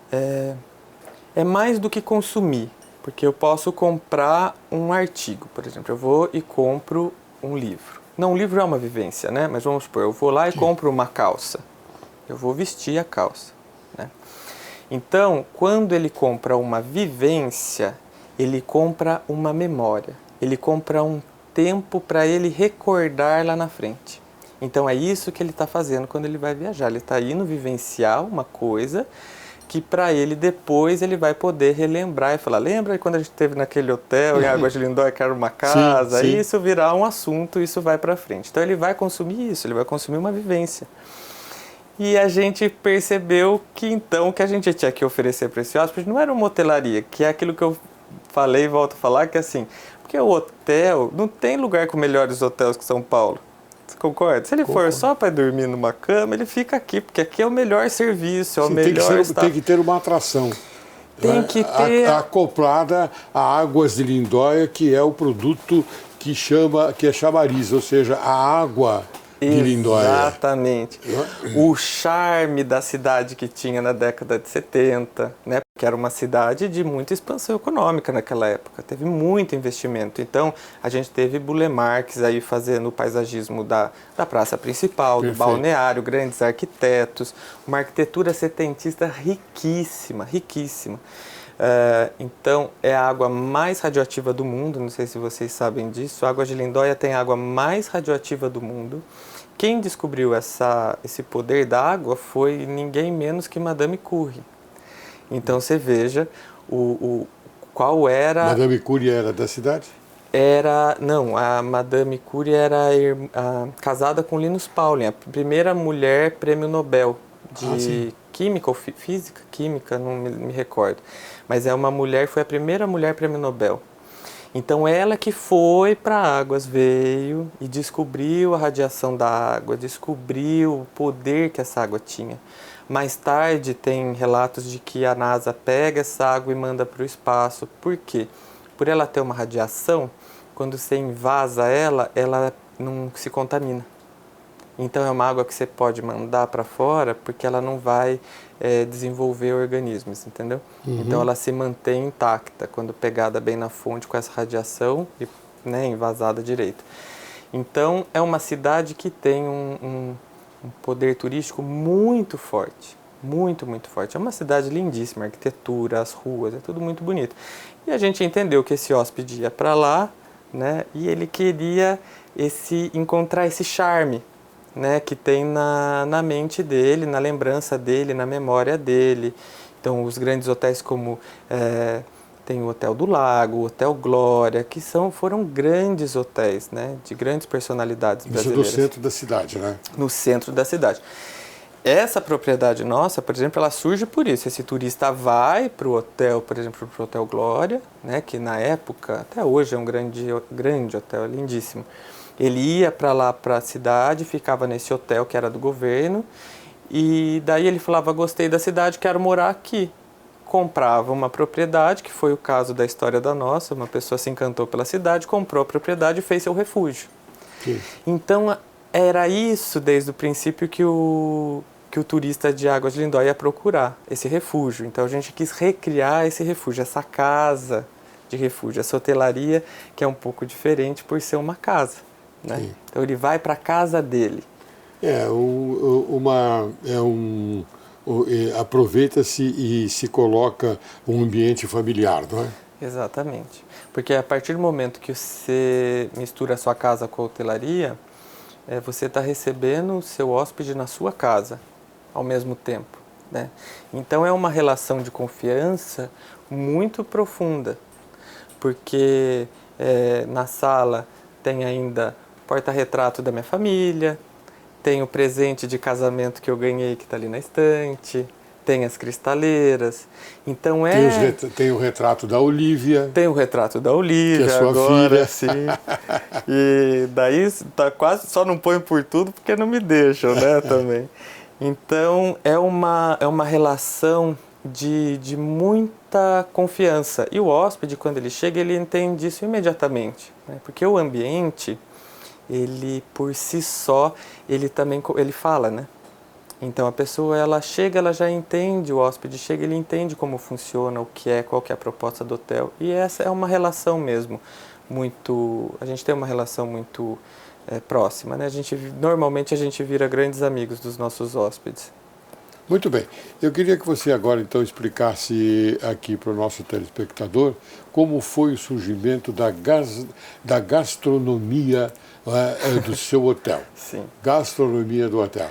É mais do que consumir, porque eu posso comprar um artigo, por exemplo, eu vou e compro um livro. Não, um livro é uma vivência, né? Mas vamos supor, eu vou lá e compro uma calça. Eu vou vestir a calça, né? Então, quando ele compra uma vivência, ele compra uma memória. Ele compra um tempo para ele recordar lá na frente. Então, é isso que ele está fazendo quando ele vai viajar. Ele está indo vivenciar uma coisa que para ele depois ele vai poder relembrar e falar, lembra quando a gente esteve naquele hotel em Águas de Lindóia que era uma casa? Sim, sim. Aí isso virar um assunto, isso vai para frente. Então, ele vai consumir isso, ele vai consumir uma vivência. E a gente percebeu que então o que a gente tinha que oferecer para esse hóspede não era uma hotelaria, que é aquilo que eu falei e volto a falar, que é assim, porque o hotel, não tem lugar com melhores hotéis que São Paulo. Você concorda? Se ele for só para dormir numa cama, ele fica aqui, porque aqui é o melhor serviço, é o melhor tem que ter uma atração. Tem que ter acoplada a Águas de Lindóia, que é o produto que é chamariz, ou seja, a água de Lindóia. Exatamente. O charme da cidade que tinha na década de 70, né? Porque era uma cidade de muita expansão econômica naquela época, teve muito investimento. Então, a gente teve Bulemarques aí fazendo o paisagismo da praça principal, Perfeito. do balneário, grandes arquitetos, uma arquitetura setentista riquíssima, riquíssima. Então, é a água mais radioativa do mundo, não sei se vocês sabem disso. A água de Lindóia tem a água mais radioativa do mundo. Quem descobriu esse poder da água foi ninguém menos que Madame Curie. Então, você veja qual era... Madame Curie era da cidade? Não, a Madame Curie era casada com Linus Pauling, a primeira mulher prêmio Nobel de química ou física, química, não me recordo. Mas foi a primeira mulher prêmio Nobel. Então ela que foi para águas, veio e descobriu a radiação da água, descobriu o poder que essa água tinha. Mais tarde tem relatos de que a NASA pega essa água e manda para o espaço. Por quê? Por ela ter uma radiação, quando você invasa ela não se contamina. Então é uma água que você pode mandar para fora porque ela não vai desenvolver organismos, entendeu? Então ela se mantém intacta quando pegada bem na fonte com essa radiação e envasada direito. Então é uma cidade que tem um poder turístico muito forte, muito, muito forte. É uma cidade lindíssima, a arquitetura, as ruas, é tudo muito bonito. E a gente entendeu que esse hóspede ia para lá, né? E ele queria encontrar esse charme, né, que tem na mente dele, na lembrança dele, na memória dele. Então, os grandes hotéis como tem o Hotel do Lago, o Hotel Glória, que foram grandes hotéis, né, de grandes personalidades brasileiras. Isso no centro da cidade, né? No centro da cidade. Essa propriedade nossa, por exemplo, ela surge por isso. Esse turista vai para o hotel, por exemplo, para o Hotel Glória, né, que na época, até hoje é um grande hotel, é lindíssimo. Ele ia para lá, para a cidade, ficava nesse hotel que era do governo, e daí ele falava, gostei da cidade, quero morar aqui. Comprava uma propriedade, que foi o caso da história da nossa, uma pessoa se encantou pela cidade, comprou a propriedade e fez seu refúgio. Sim. Então, era isso desde o princípio que o turista de Águas de Lindóia ia procurar, esse refúgio. Então, a gente quis recriar esse refúgio, essa casa de refúgio, essa hotelaria, que é um pouco diferente por ser uma casa. Né? Então ele vai para a casa dele. Aproveita-se e se coloca um ambiente familiar, não é? Exatamente. Porque a partir do momento que você mistura a sua casa com a hotelaria, você está recebendo o seu hóspede na sua casa ao mesmo tempo. Né? Então é uma relação de confiança muito profunda. Porque na sala tem ainda porta-retrato da minha família, tem o presente de casamento que eu ganhei que está ali na estante, tem as cristaleiras, então Tem o retrato da Olívia. Tem o retrato da Olívia, que é sua agora, filha. Sim. E daí tá quase só não põe por tudo porque não me deixam, né, também. Então é uma relação de muita confiança. E o hóspede, quando ele chega, ele entende isso imediatamente, né? Porque o ambiente, ele por si só, ele fala, né? Então a pessoa, ela chega, ela já entende, o hóspede chega, ele entende como funciona, qual que é a proposta do hotel. E essa é uma relação mesmo, a gente tem uma relação muito próxima, né? Normalmente a gente vira grandes amigos dos nossos hóspedes. Muito bem. Eu queria que você agora, então, explicasse aqui para o nosso telespectador como foi o surgimento da gastronomia do seu hotel. Sim. Gastronomia do hotel.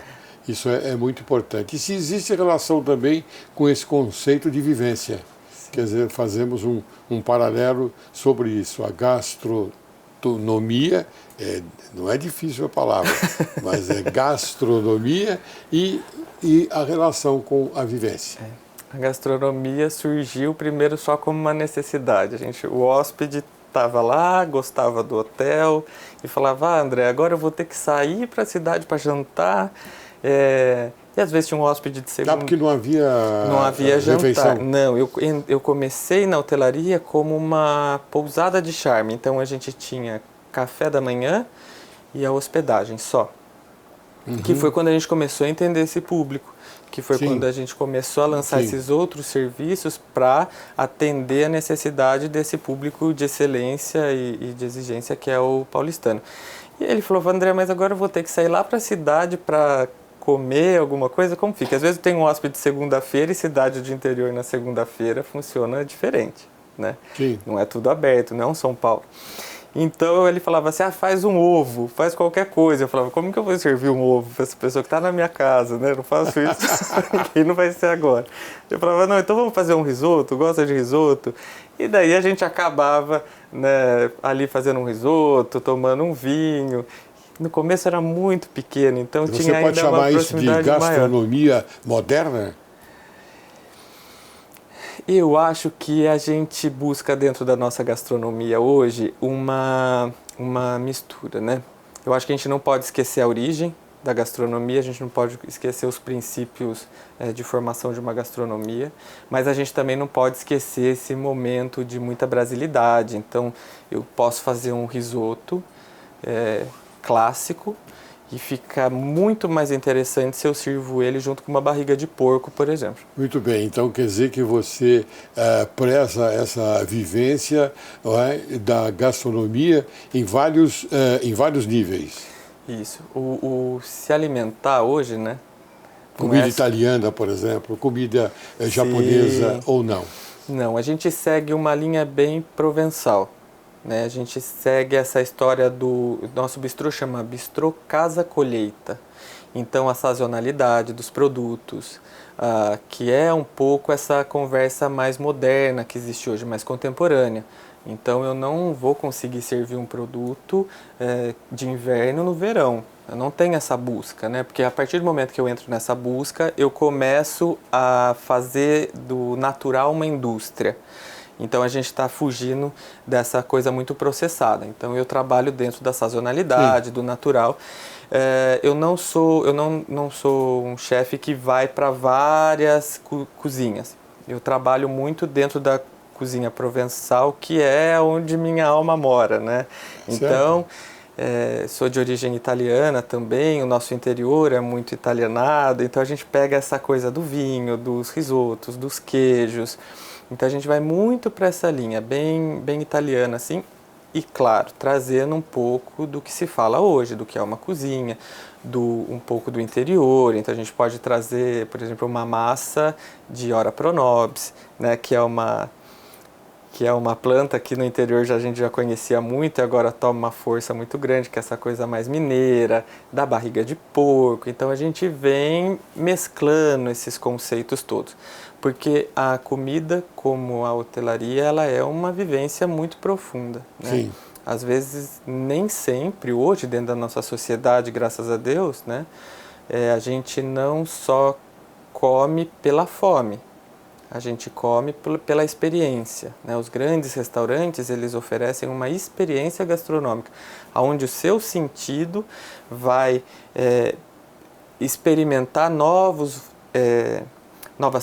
Isso é muito importante. E se existe relação também com esse conceito de vivência. Sim. Quer dizer, fazemos um paralelo sobre isso. A gastronomia, não é difícil a palavra, mas é gastronomia e a relação com a vivência. A gastronomia surgiu primeiro só como uma necessidade. O hóspede estava lá, gostava do hotel e falava, André, agora eu vou ter que sair para a cidade para jantar. E às vezes tinha um hóspede de segunda... porque não havia jantar. Refeição. Não, eu comecei na hotelaria como uma pousada de charme. Então a gente tinha café da manhã e a hospedagem só. Que foi quando a gente começou a entender esse público, que foi quando a gente começou a lançar esses outros serviços para atender a necessidade desse público de excelência e de exigência que é o paulistano. E ele falou, André, mas agora eu vou ter que sair lá para a cidade para comer alguma coisa, como fica? Às vezes tem um hóspede de segunda-feira e cidade de interior na segunda-feira funciona diferente, né? Sim. Não é tudo aberto, não é um São Paulo. Então ele falava assim, faz um ovo, faz qualquer coisa. Eu falava, como que eu vou servir um ovo para essa pessoa que está na minha casa, né? Eu não faço isso para ninguém, não vai ser agora. Eu falava, não, então vamos fazer um risoto, gosta de risoto? E daí a gente acabava, né, ali fazendo um risoto, tomando um vinho. No começo era muito pequeno, então tinha ainda uma proximidade maior. Você pode chamar isso de gastronomia moderna? Eu acho que a gente busca dentro da nossa gastronomia hoje uma mistura, né? Eu acho que a gente não pode esquecer a origem da gastronomia, a gente não pode esquecer os princípios de formação de uma gastronomia, mas a gente também não pode esquecer esse momento de muita brasilidade. Então, eu posso fazer um risoto clássico, e fica muito mais interessante se eu sirvo ele junto com uma barriga de porco, por exemplo. Muito bem, então quer dizer que você preza essa vivência, não é, da gastronomia em vários níveis. Isso. O se alimentar hoje, né? Comida italiana, por exemplo, comida japonesa ou não? Não, a gente segue uma linha bem provençal. Né? A gente segue essa história do nosso bistrô, chama Bistrô Casa Colheita. Então a sazonalidade dos produtos, que é um pouco essa conversa mais moderna que existe hoje, mais contemporânea. Então eu não vou conseguir servir um produto de inverno no verão. Eu não tenho essa busca, né? Porque a partir do momento que eu entro nessa busca, eu começo a fazer do natural uma indústria. Então a gente está fugindo dessa coisa muito processada. Então eu trabalho dentro da sazonalidade, sim, do natural. Eu não sou um chefe que vai para várias cozinhas. Eu trabalho muito dentro da cozinha provençal, que é onde minha alma mora, né? Então, sou de origem italiana também, o nosso interior é muito italianado, então a gente pega essa coisa do vinho, dos risotos, dos queijos. Então a gente vai muito para essa linha, bem italiana assim, e claro, trazendo um pouco do que se fala hoje, do que é uma cozinha, um pouco do interior. Então a gente pode trazer, por exemplo, uma massa de Ora pro nobis, né, que é uma planta que no interior a gente já conhecia muito e agora toma uma força muito grande, que é essa coisa mais mineira, da barriga de porco. Então a gente vem mesclando esses conceitos todos. Porque a comida, como a hotelaria, ela é uma vivência muito profunda, né? Sim. Às vezes, nem sempre, hoje, dentro da nossa sociedade, graças a Deus, né, a gente não só come pela fome, a gente come pela experiência, né? Os grandes restaurantes, eles oferecem uma experiência gastronômica, onde o seu sentido vai experimentar novas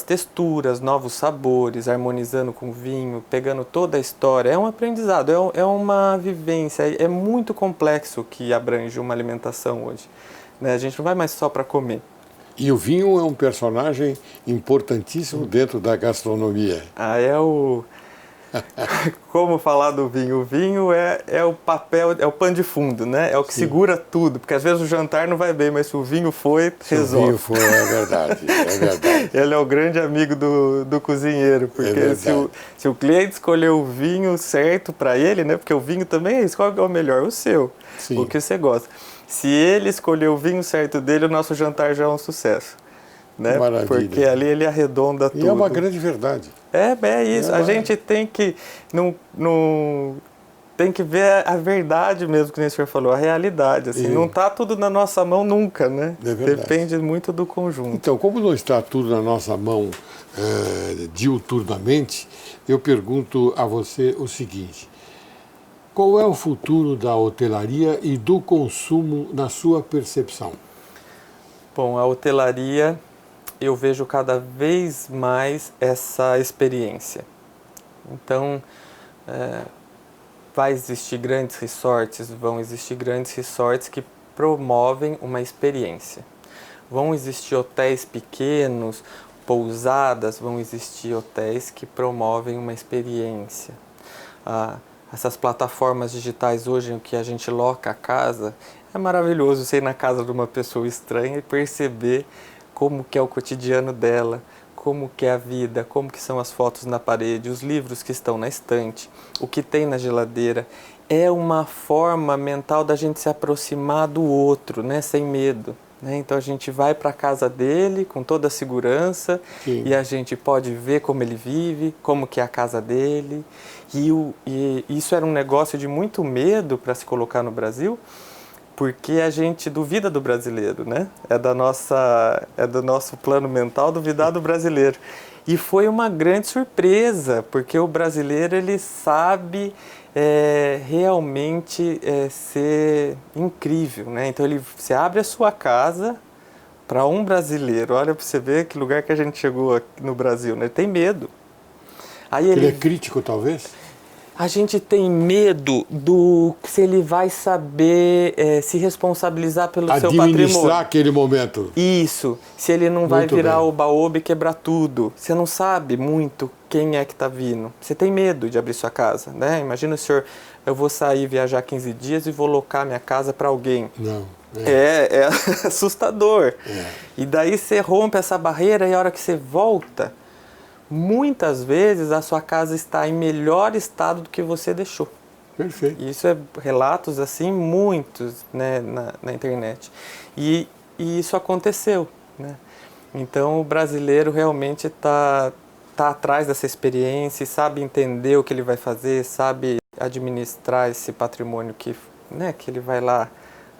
texturas, novos sabores, harmonizando com vinho, pegando toda a história. É um aprendizado, é uma vivência, é muito complexo que abrange uma alimentação hoje, né? A gente não vai mais só para comer. E o vinho é um personagem importantíssimo dentro da gastronomia. Como falar do vinho? O vinho é o papel, é o pano de fundo, né? É o que sim, segura tudo, porque às vezes o jantar não vai bem, mas se o vinho foi, resolve. O vinho foi, é verdade. Ele é o grande amigo do cozinheiro, porque se o cliente escolher o vinho certo para ele, né? Porque o vinho também é isso, qual é o melhor? O seu, sim, o que você gosta. Se ele escolher o vinho certo dele, o nosso jantar já é um sucesso. Né? Maravilha. Porque ali ele arredonda tudo. E é uma grande verdade. É isso. A gente tem que tem que ver a verdade mesmo, que o senhor falou, a realidade. Assim, não está tudo na nossa mão nunca, né? É verdade. Depende muito do conjunto. Então, como não está tudo na nossa mão diuturnamente, eu pergunto a você o seguinte: qual é o futuro da hotelaria e do consumo na sua percepção? Bom, a hotelaria, eu vejo cada vez mais essa experiência. Então, vão existir grandes resorts que promovem uma experiência. Vão existir hotéis pequenos, pousadas, vão existir hotéis que promovem uma experiência. Essas plataformas digitais hoje em que a gente loca a casa, É maravilhoso você ir na casa de uma pessoa estranha e perceber como que é o cotidiano dela, como que é a vida, como que são as fotos na parede, os livros que estão na estante, o que tem na geladeira. É uma forma mental da gente se aproximar do outro, né, sem medo. Né? Então a gente vai para a casa dele com toda a segurança. Sim. E a gente pode ver como ele vive, como que é a casa dele. E isso era um negócio de muito medo para se colocar no Brasil, porque a gente duvida do brasileiro, né? É do nosso plano mental duvidar do brasileiro. E foi uma grande surpresa, porque o brasileiro ele sabe realmente ser incrível, né? Então você abre a sua casa para um brasileiro. Olha para você ver que lugar que a gente chegou aqui no Brasil, né? Ele tem medo. Aí ele é crítico, talvez? A gente tem medo se ele vai saber se responsabilizar pelo seu patrimônio. Administrar aquele momento. Isso. Se ele não vai virar o baoba e quebrar tudo. Você não sabe muito quem é que está vindo. Você tem medo de abrir sua casa, né? Imagina o senhor, eu vou sair, viajar 15 dias e vou locar minha casa para alguém. Não. É assustador. E daí você rompe essa barreira e a hora que você volta, muitas vezes a sua casa está em melhor estado do que você deixou. Perfeito. Isso é relatos assim, muitos, né, na internet. E isso aconteceu, né? Então o brasileiro realmente está atrás dessa experiência, sabe entender o que ele vai fazer, sabe administrar esse patrimônio que ele vai lá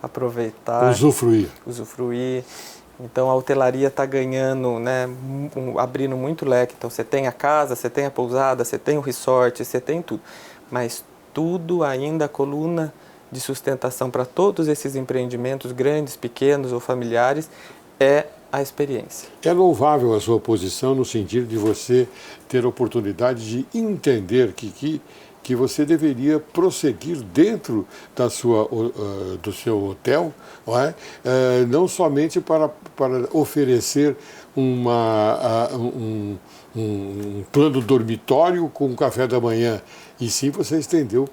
aproveitar. Usufruir. Então a hotelaria está ganhando, né, abrindo muito leque. Então você tem a casa, você tem a pousada, você tem o resort, você tem tudo. Mas tudo ainda, a coluna de sustentação para todos esses empreendimentos, grandes, pequenos ou familiares, é a experiência. É louvável a sua posição no sentido de você ter a oportunidade de entender que você deveria prosseguir dentro do seu hotel, não somente para oferecer um plano dormitório com café da manhã, e sim você estendeu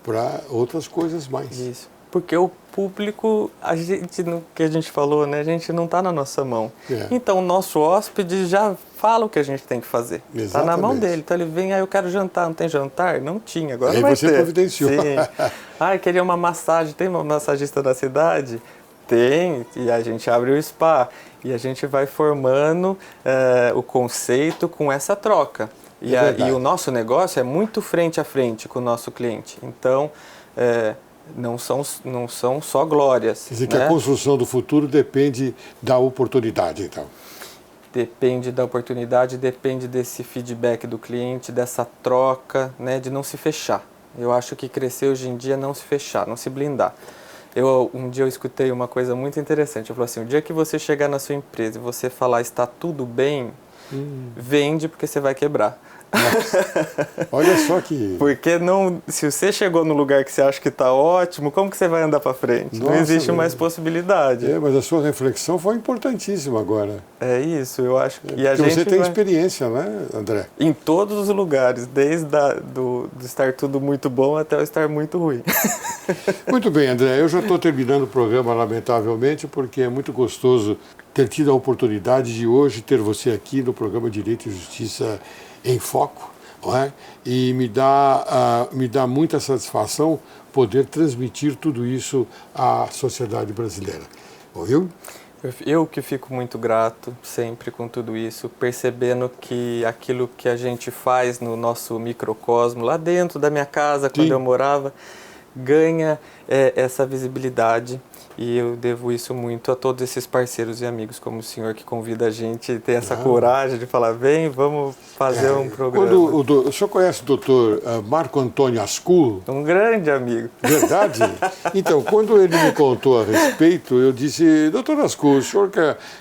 para outras coisas mais. Isso. Porque o público, que a gente falou, né, a gente não está na nossa mão. Então o nosso hóspede já fala o que a gente tem que fazer. Está na mão dele. Então ele vem, eu quero jantar, não tem jantar? Não tinha, agora vai ter. Aí você providenciou. Sim. Queria uma massagem, tem uma massagista na cidade? Tem, e a gente abre o spa. E a gente vai formando o conceito com essa troca. E o nosso negócio é muito frente a frente com o nosso cliente. Então, não são só glórias. Quer dizer que a construção do futuro depende da oportunidade, então. Depende da oportunidade, depende desse feedback do cliente, dessa troca, né, de não se fechar. Eu acho que crescer hoje em dia é não se fechar, não se blindar. Um dia eu escutei uma coisa muito interessante. Eu falei assim, o dia que você chegar na sua empresa e você falar está tudo bem, vende porque você vai quebrar. Nossa. Olha só que... Porque se você chegou no lugar que você acha que está ótimo, como que você vai andar para frente? Nossa, não existe mais possibilidade. Mas a sua reflexão foi importantíssima agora. É isso, eu acho. E a gente você tem experiência, né, André? Em todos os lugares, desde do estar tudo muito bom até o estar muito ruim. Muito bem, André, eu já estou terminando o programa, lamentavelmente, porque é muito gostoso ter tido a oportunidade de hoje ter você aqui no programa Direito e Justiça em Foco, não é? E me dá muita satisfação poder transmitir tudo isso à sociedade brasileira. Ouviu? Eu que fico muito grato sempre com tudo isso, percebendo que aquilo que a gente faz no nosso microcosmo, lá dentro da minha casa, quando eu morava, ganha essa visibilidade. E eu devo isso muito a todos esses parceiros e amigos como o senhor, que convida a gente a ter essa coragem de falar, vem, vamos fazer um programa. O senhor conhece o doutor Marco Antônio Ascul? Um grande amigo. Verdade? Então, quando ele me contou a respeito, eu disse, doutor Ascul, o senhor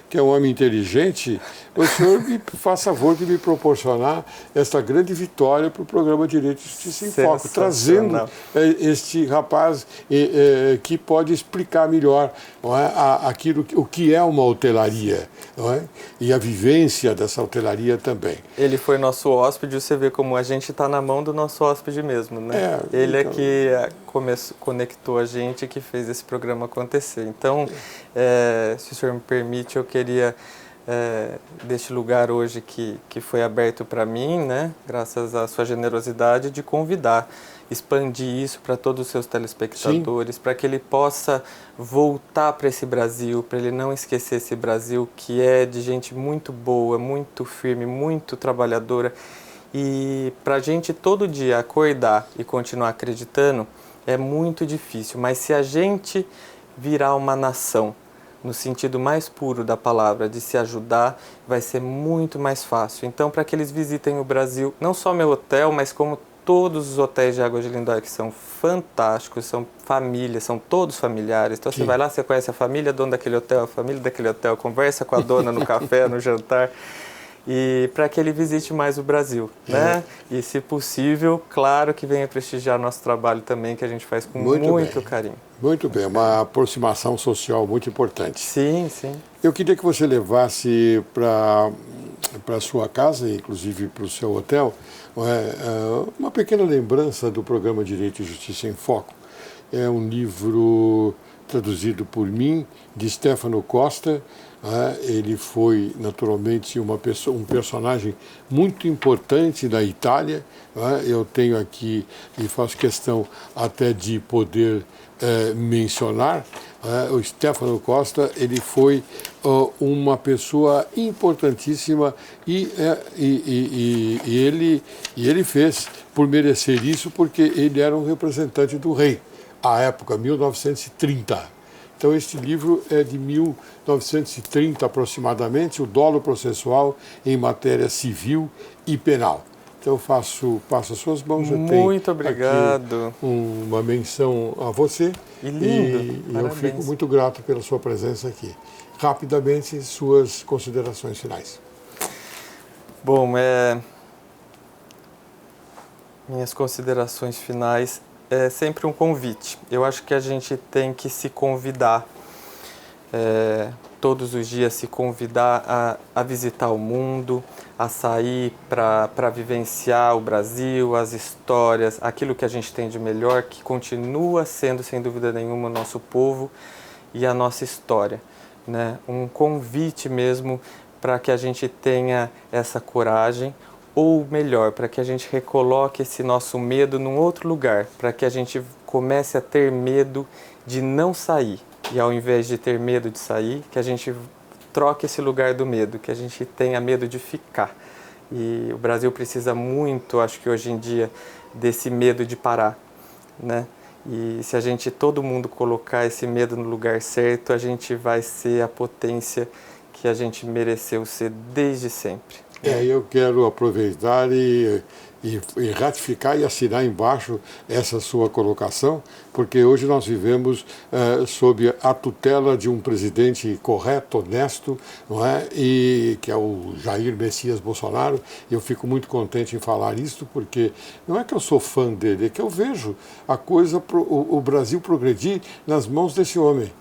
que é um homem inteligente, o senhor me faz favor de me proporcionar esta grande vitória para o programa Direito e Justiça em Foco, trazendo este rapaz que pode explicar melhor melhor, não é, o que é uma hotelaria, não é? E a vivência dessa hotelaria também. Ele foi nosso hóspede, você vê como a gente está na mão do nosso hóspede mesmo, né? Ele então... é que conectou a gente, que fez esse programa acontecer. Então, se o senhor me permite, eu queria, deste lugar hoje que foi aberto para mim, né? Graças à sua generosidade, de convidar, expandir isso para todos os seus telespectadores, para que ele possa voltar para esse Brasil, para ele não esquecer esse Brasil que é de gente muito boa, muito firme, muito trabalhadora. E para a gente todo dia acordar e continuar acreditando é muito difícil, mas se a gente virar uma nação, no sentido mais puro da palavra, de se ajudar, vai ser muito mais fácil. Então, para que eles visitem o Brasil, não só meu hotel, mas como todos os hotéis de Águas de Lindóia, que são fantásticos, são famílias, são todos familiares. Então, você vai lá, você conhece a família, dono daquele hotel, a família daquele hotel, conversa com a dona no café, no jantar. E para que ele visite mais o Brasil, né? E, se possível, claro que venha prestigiar nosso trabalho também, que a gente faz com muito carinho. Muito bem, uma aproximação social muito importante. Sim, sim. Eu queria que você levasse para a sua casa, inclusive para o seu hotel, uma pequena lembrança do programa Direito e Justiça em Foco. É um livro traduzido por mim, de Stefano Costa. Ele foi, naturalmente, um personagem muito importante da Itália. Eu tenho aqui, e faço questão até de poder mencionar, o Stefano Costa. Ele foi uma pessoa importantíssima e ele fez por merecer isso, porque ele era um representante do rei, à época, 1930. Então, este livro é de 1930 aproximadamente, o dolo processual em matéria civil e penal. Então, passo às suas mãos. Muito obrigado. Aqui uma menção a você. E lindo. E eu fico muito grato pela sua presença aqui. Rapidamente, suas considerações finais. Bom, minhas considerações finais é sempre um convite. Eu acho que a gente tem que se convidar, todos os dias se convidar a visitar o mundo, a sair para vivenciar o Brasil, as histórias, aquilo que a gente tem de melhor, que continua sendo, sem dúvida nenhuma, o nosso povo e a nossa história, né? Um convite mesmo para que a gente tenha essa coragem, ou melhor, para que a gente recoloque esse nosso medo num outro lugar, para que a gente comece a ter medo de não sair. E ao invés de ter medo de sair, que a gente troque esse lugar do medo, que a gente tenha medo de ficar. E o Brasil precisa muito, acho que hoje em dia, desse medo de parar, né? E se a gente, todo mundo, colocar esse medo no lugar certo, a gente vai ser a potência que a gente mereceu ser desde sempre. Eu quero aproveitar e ratificar e assinar embaixo essa sua colocação, porque hoje nós vivemos sob a tutela de um presidente correto, honesto, não é? E que é o Jair Messias Bolsonaro. E eu fico muito contente em falar isso, porque não é que eu sou fã dele, é que eu vejo a coisa, o Brasil progredir nas mãos desse homem.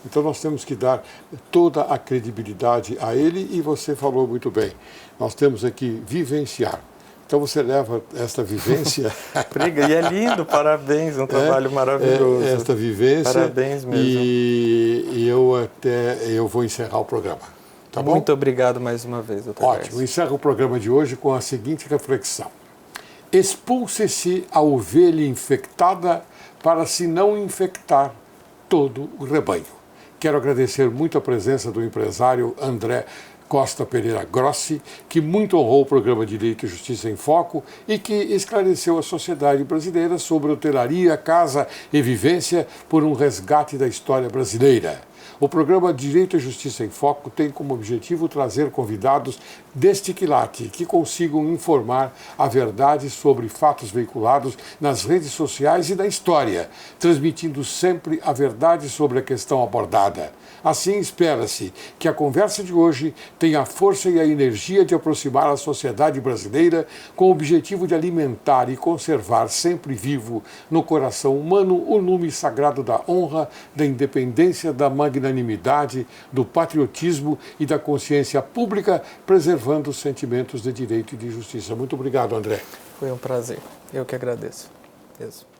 Então nós temos que dar toda a credibilidade a ele, e você falou muito bem. Nós temos que vivenciar. Então você leva esta vivência... E é lindo, parabéns, um trabalho maravilhoso. Esta vivência. Parabéns mesmo. E eu vou encerrar o programa. Tá bom? Muito obrigado mais uma vez, doutor. Ótimo. Encerro o programa de hoje com a seguinte reflexão. Expulse-se a ovelha infectada para se não infectar todo o rebanho. Quero agradecer muito a presença do empresário André Costa Pereira Grossi, que muito honrou o programa Direito e Justiça em Foco e que esclareceu a sociedade brasileira sobre hotelaria, casa e vivência por um resgate da história brasileira. O programa Direito e Justiça em Foco tem como objetivo trazer convidados deste quilate que consigam informar a verdade sobre fatos veiculados nas redes sociais e da história, transmitindo sempre a verdade sobre a questão abordada. Assim, espera-se que a conversa de hoje tenha a força e a energia de aproximar a sociedade brasileira com o objetivo de alimentar e conservar sempre vivo no coração humano o lume sagrado da honra, da independência, da magnanimidade, do patriotismo e da consciência pública, preservando os sentimentos de direito e de justiça. Muito obrigado, André. Foi um prazer. Eu que agradeço. Mesmo.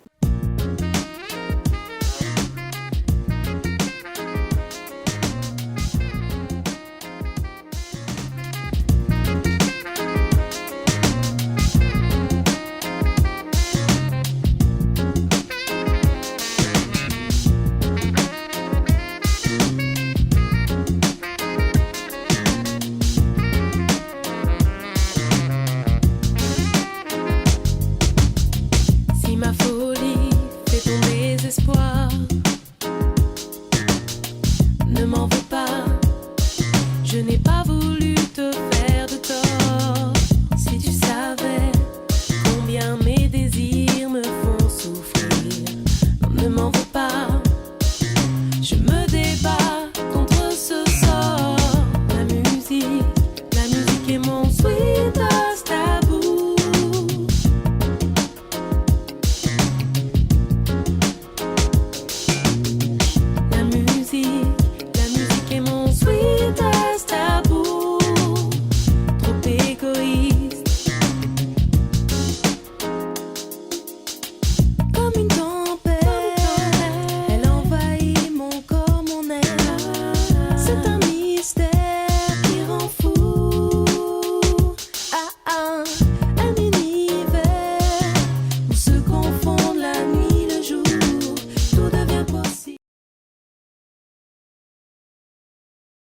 C'est un